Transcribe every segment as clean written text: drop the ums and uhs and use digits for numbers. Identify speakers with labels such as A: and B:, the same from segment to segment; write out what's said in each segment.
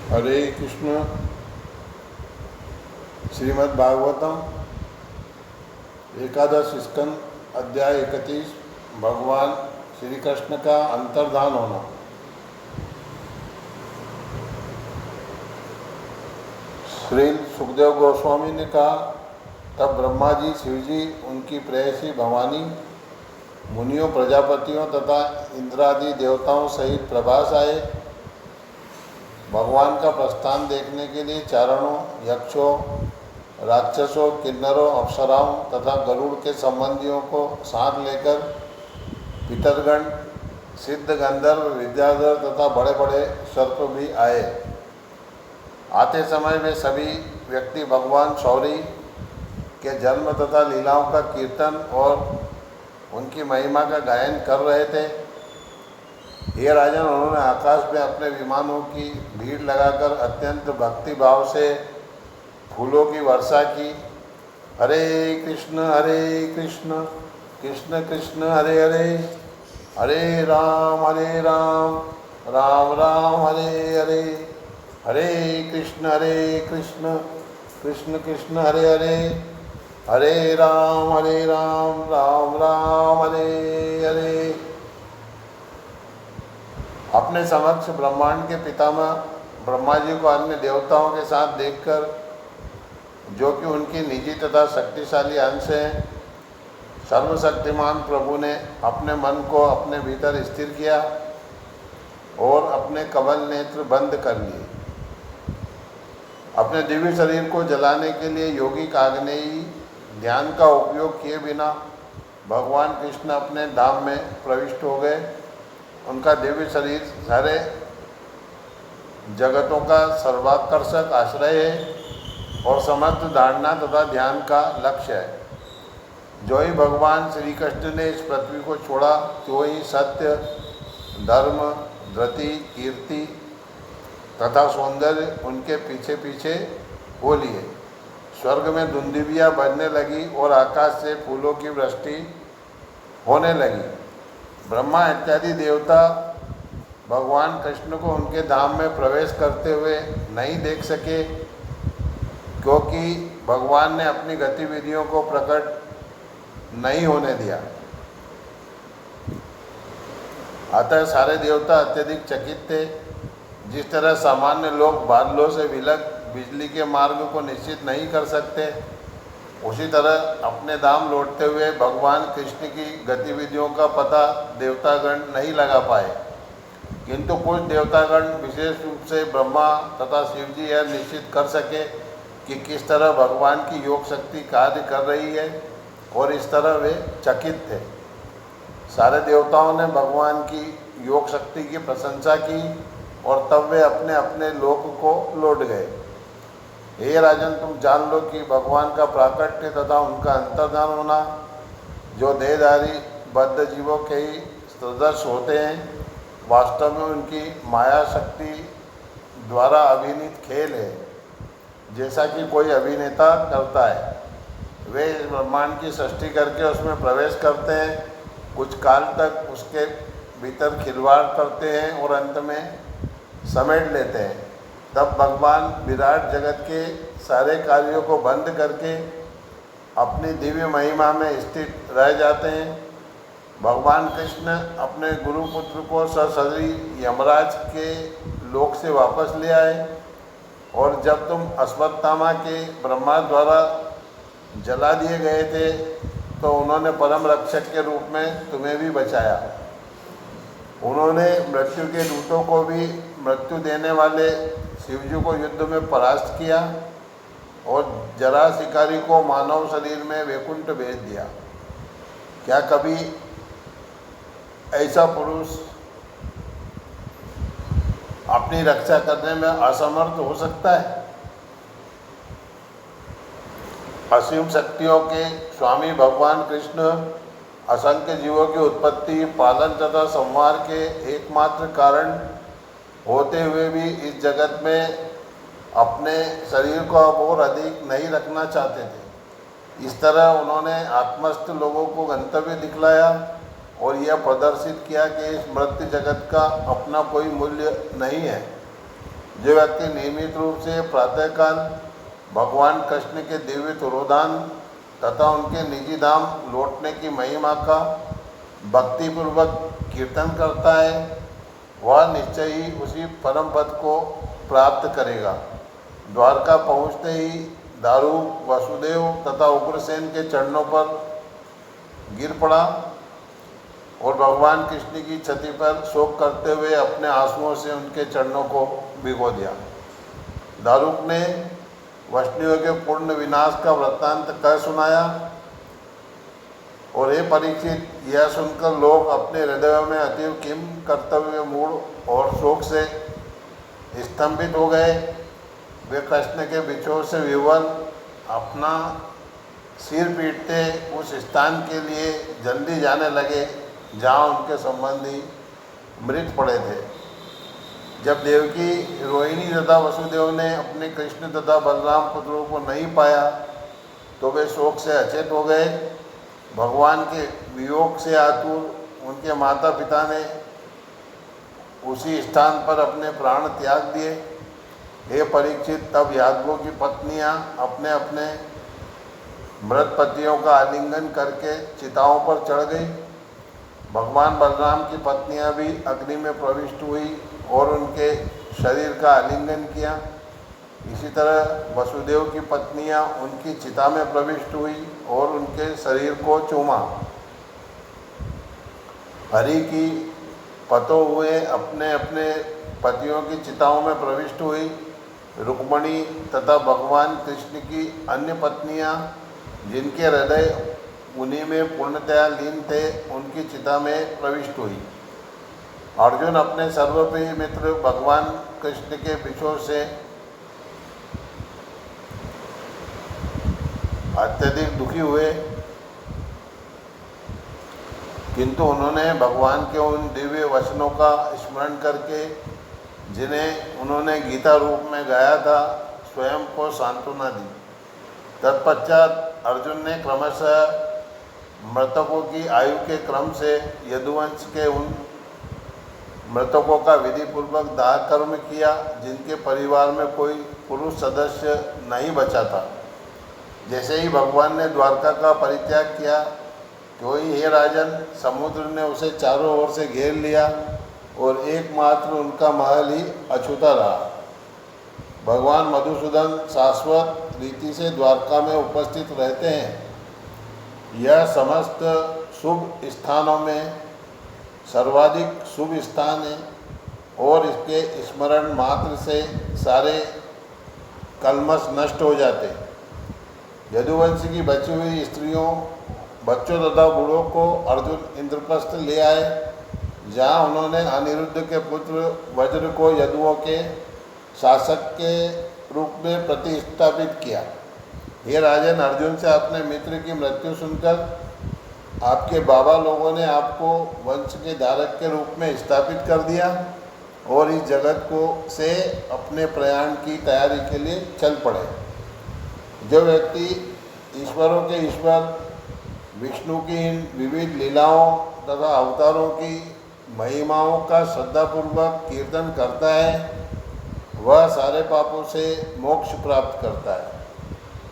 A: हरे कृष्ण। श्रीमद् भागवतम एकादश स्कंद अध्याय 31 भगवान श्री कृष्ण का अंतर्धान होना। श्री सुखदेव गोस्वामी ने कहा, तब ब्रह्मा जी, शिव जी, उनकी प्रेयसी भवानी, मुनियों, प्रजापतियों तथा इंद्रादि देवताओं सहित प्रभास आए। भगवान का प्रस्थान देखने के लिए चारणों, यक्षों, राक्षसों, किन्नरों, अप्सराओं तथा गरुड़ के संबंधियों को साथ लेकर पितरगण, सिद्ध, गंधर्व, विद्याधर तथा बड़े बड़े सर्प भी आए। आते समय वे सभी व्यक्ति भगवान शौरी के जन्म तथा लीलाओं का कीर्तन और उनकी महिमा का गायन कर रहे थे। ये राजन, उन्होंने आकाश में अपने विमानों की भीड़ लगाकर अत्यंत भक्ति भाव से फूलों की वर्षा की। हरे कृष्ण कृष्ण कृष्ण हरे हरे, हरे राम राम राम हरे हरे, हरे कृष्ण कृष्ण कृष्ण हरे हरे, हरे राम राम राम हरे हरे। अपने समक्ष ब्रह्मांड के पितामह ब्रह्मा जी को अन्य देवताओं के साथ देखकर, जो कि उनकी निजी तथा शक्तिशाली अंश हैं, सर्वशक्तिमान प्रभु ने अपने मन को अपने भीतर स्थिर किया और अपने कमल नेत्र बंद कर लिए। अपने दिव्य शरीर को जलाने के लिए यौगिक आग्नेयी ध्यान का उपयोग किए बिना भगवान कृष्ण अपने धाम में प्रविष्ट हो गए। उनका दिव्य शरीर सारे जगतों का सर्वाकर्षक आश्रय है और समस्त धारणा तथा ध्यान का लक्ष्य है। जो ही भगवान श्री कृष्ण ने इस पृथ्वी को छोड़ा, तो ही सत्य, धर्म, धृति, कीर्ति तथा सौंदर्य उनके पीछे पीछे हो लिए। स्वर्ग में धुंधिबियाँ बजने लगी और आकाश से फूलों की वृष्टि होने लगी। ब्रह्मा इत्यादि देवता भगवान कृष्ण को उनके धाम में प्रवेश करते हुए नहीं देख सके, क्योंकि भगवान ने अपनी गतिविधियों को प्रकट नहीं होने दिया। अतः सारे देवता अत्यधिक चकित थे। जिस तरह सामान्य लोग बादलों से विलग बिजली के मार्ग को निश्चित नहीं कर सकते, उसी तरह अपने धाम लौटते हुए भगवान कृष्ण की गतिविधियों का पता देवतागण नहीं लगा पाए। किंतु कुछ देवतागण, विशेष रूप से ब्रह्मा तथा शिव जी, यह निश्चित कर सके कि किस तरह भगवान की योग शक्ति कार्य कर रही है, और इस तरह वे चकित थे। सारे देवताओं ने भगवान की योग शक्ति की प्रशंसा की और तब वे अपने अपने लोक को लौट गए। हे राजन, तुम जान लो कि भगवान का प्राकट्य तथा उनका अंतर्धान होना, जो देहधारी बद्ध जीवों के ही सदृश होते हैं, वास्तव में उनकी माया शक्ति द्वारा अभिनीत खेल है, जैसा कि कोई अभिनेता करता है। वे इस ब्रह्मांड की सृष्टि करके उसमें प्रवेश करते हैं, कुछ काल तक उसके भीतर खिलवाड़ करते हैं और अंत में समेट लेते हैं। तब भगवान विराट जगत के सारे कार्यों को बंद करके अपनी दिव्य महिमा में स्थित रह जाते हैं। भगवान कृष्ण अपने गुरुपुत्र को सशरीर यमराज के लोक से वापस ले आए, और जब तुम अश्वत्थामा के ब्रह्मा द्वारा जला दिए गए थे, तो उन्होंने परम रक्षक के रूप में तुम्हें भी बचाया। उन्होंने मृत्यु के दूतों को भी मृत्यु देने वाले शिवजी को युद्ध में परास्त किया और जरा शिकारी को मानव शरीर में वैकुंठ भेज दिया। क्या कभी ऐसा पुरुष अपनी रक्षा करने में असमर्थ हो सकता है? असीम शक्तियों के स्वामी भगवान कृष्ण असंख्य जीवों की उत्पत्ति, पालन तथा संहार के एकमात्र कारण होते हुए भी इस जगत में अपने शरीर को अब और अधिक नहीं रखना चाहते थे। इस तरह उन्होंने आत्मस्थ लोगों को गंतव्य दिखलाया और यह प्रदर्शित किया कि इस मृत्यु जगत का अपना कोई मूल्य नहीं है। जो व्यक्ति नियमित रूप से प्रातःकाल भगवान कृष्ण के दिव्य तुरोधान तथा उनके निजी धाम लौटने की महिमा का भक्तिपूर्वक कीर्तन करता है, वह निश्चय ही उसी परम पद को प्राप्त करेगा। द्वारका पहुँचते ही दारुक वसुदेव तथा उग्रसेन के चरणों पर गिर पड़ा और भगवान कृष्ण की छवि पर शोक करते हुए अपने आंसुओं से उनके चरणों को भिगो दिया। दारुक ने वैष्णवों के पूर्ण विनाश का वृत्तांत कह सुनाया और हे परीक्षित, यह सुनकर लोग अपने हृदयों में अतीव किम कर्तव्य मूड और शोक से स्तंभित हो गए। वे कृष्ण के विछोह से विवल अपना सिर पीटते उस स्थान के लिए जल्दी जाने लगे जहाँ उनके संबंधी मृत पड़े थे। जब देवकी, रोहिणी तथा वसुदेव ने अपने कृष्ण तथा बलराम पुत्रों को नहीं पाया तो वे शोक से अचेत हो गए। भगवान के वियोग से आतुर उनके माता पिता ने उसी स्थान पर अपने प्राण त्याग दिए। हे परीक्षित, तब यादवों की पत्नियां अपने अपने मृत पतियों का आलिंगन करके चिताओं पर चढ़ गई। भगवान बलराम की पत्नियां भी अग्नि में प्रविष्ट हुई और उनके शरीर का आलिंगन किया। इसी तरह वसुदेव की पत्नियां उनकी चिता में प्रविष्ट हुई और उनके शरीर को चूमा। हरि की पतों हुए अपने अपने पतियों की चिताओं में प्रविष्ट हुई। रुक्मणी तथा भगवान कृष्ण की अन्य पत्नियां, जिनके हृदय उन्हीं में पूर्णतया लीन थे, उनकी चिता में प्रविष्ट हुई। अर्जुन अपने सर्वप्रिय मित्र भगवान कृष्ण के विछोह से अत्यधिक दुखी हुए, किंतु उन्होंने भगवान के उन दिव्य वचनों का स्मरण करके, जिन्हें उन्होंने गीता रूप में गाया था, स्वयं को सांत्वना दी। तत्पश्चात अर्जुन ने क्रमशः मृतकों की आयु के क्रम से यदुवंश के उन मृतकों का विधिपूर्वक दाह कर्म किया जिनके परिवार में कोई पुरुष सदस्य नहीं बचा था। जैसे ही भगवान ने द्वारका का परित्याग किया, तो ही हे राजन, समुद्र ने उसे चारों ओर से घेर लिया और एकमात्र उनका महल ही अछूता रहा। भगवान मधुसूदन शाश्वत रीति से द्वारका में उपस्थित रहते हैं। यह समस्त शुभ स्थानों में सर्वाधिक शुभ स्थान है और इसके स्मरण मात्र से सारे कलमश नष्ट हो जाते। यदुवंश की बची हुई स्त्रियों, बच्चों तथा बूढ़ों को अर्जुन इंद्रप्रस्थ ले आए, जहाँ उन्होंने अनिरुद्ध के पुत्र वज्र को यदुओं के शासक के रूप में प्रतिस्थापित किया। हे राजन, अर्जुन से अपने मित्र की मृत्यु सुनकर आपके बाबा लोगों ने आपको वंश के धारक के रूप में स्थापित कर दिया और इस जगत को से अपने प्रयाण की तैयारी के लिए चल पड़े। जो व्यक्ति ईश्वरों के ईश्वर विष्णु की इन विविध लीलाओं तथा अवतारों की महिमाओं का श्रद्धापूर्वक कीर्तन करता है, वह सारे पापों से मोक्ष प्राप्त करता है।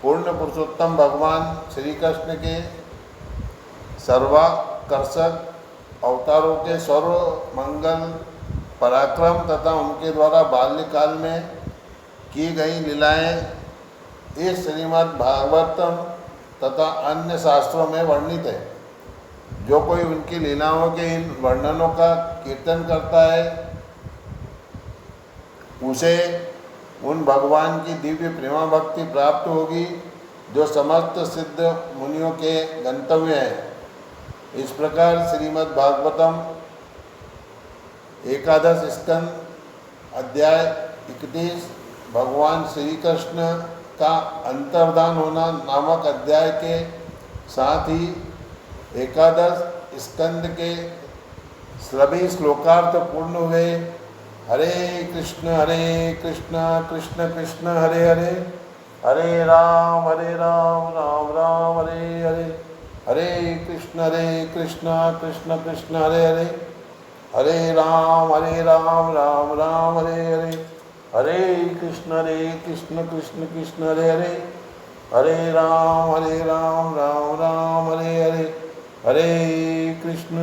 A: पूर्ण पुरुषोत्तम भगवान श्री कृष्ण के सर्वाकर्षक अवतारों के सर्व मंगल पराक्रम तथा उनके द्वारा बाल्यकाल में की गई लीलाएं इस श्रीमद् भागवतम तथा अन्य शास्त्रों में वर्णित है। जो कोई उनकी लीलाओं के इन वर्णनों का कीर्तन करता है, उसे उन भगवान की दिव्य प्रेमा भक्ति प्राप्त होगी, जो समस्त सिद्ध मुनियों के गंतव्य है। इस प्रकार श्रीमद् भागवतम एकादश स्कंद अध्याय 31 भगवान श्री कृष्ण का अंतर्धान होना नामक अध्याय के साथ ही एकादश स्कंद के सभी श्लोकार्थ पूर्ण हुए। हरे कृष्ण कृष्ण कृष्ण हरे हरे, हरे राम राम राम हरे हरे, हरे कृष्ण कृष्ण कृष्ण हरे हरे, हरे राम राम राम हरे हरे, हरे कृष्ण कृष्ण कृष्ण हरे हरे, हरे राम राम राम हरे हरे, हरे कृष्ण।